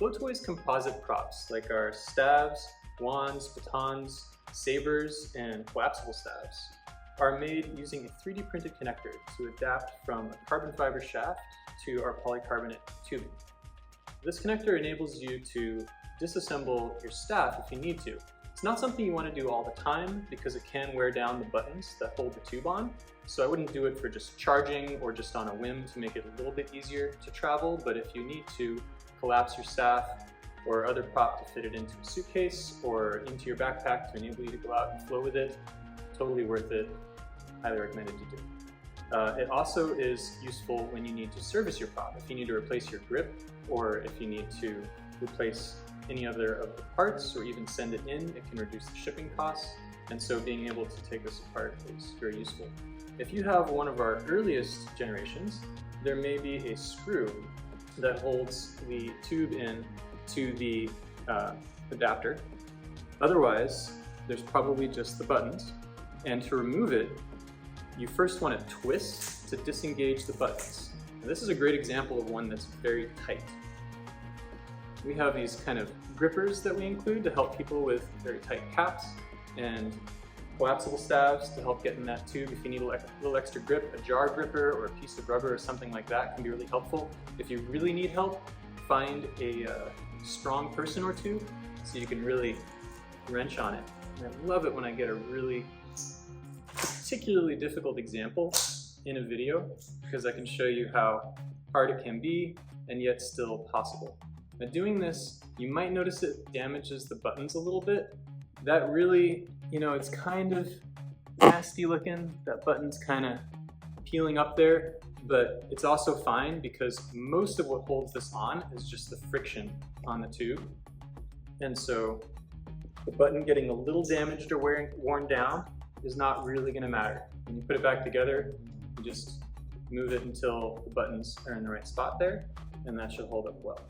Flowtoys composite props, like our staves, wands, batons, sabers, and collapsible staves, are made using a 3D printed connector to adapt from a carbon fiber shaft to our polycarbonate tubing. This connector enables you to disassemble your staff if you need to. It's not something you want to do all the time because it can wear down the buttons that hold the tube on, so I wouldn't do it for just charging or just on a whim to make it a little bit easier to travel, but if you need to collapse your staff or other prop to fit it into a suitcase or into your backpack to enable you to go out and flow with it, totally worth it. Highly recommended you do. It also is useful when you need to service your prop. If you need to replace your grip, or if you need to replace any other of the parts, or even send it in, it can reduce the shipping costs. And so being able to take this apart is very useful. If you have one of our earliest generations, there may be a screw that holds the tube in to the adapter. Otherwise, there's probably just the buttons. And to remove it, you first want to twist to disengage the buttons. Now, this is a great example of one that's very tight. We have these kind of grippers that we include to help people with very tight caps, and collapsible staves to help get in that tube if you need a little extra grip. A jar gripper or a piece of rubber or something like that can be really helpful. If you really need help, find a strong person or two so you can really wrench on it. And I love it when I get a really particularly difficult example in a video, because I can show you how hard it can be and yet still possible. Now, doing this, you might notice it damages the buttons a little bit. That really, it's kind of nasty looking. That button's kind of peeling up there, but it's also fine because most of what holds this on is just the friction on the tube. And so the button getting a little damaged or worn down is not really going to matter. When you put it back together, you just move it until the buttons are in the right spot there, and that should hold up well.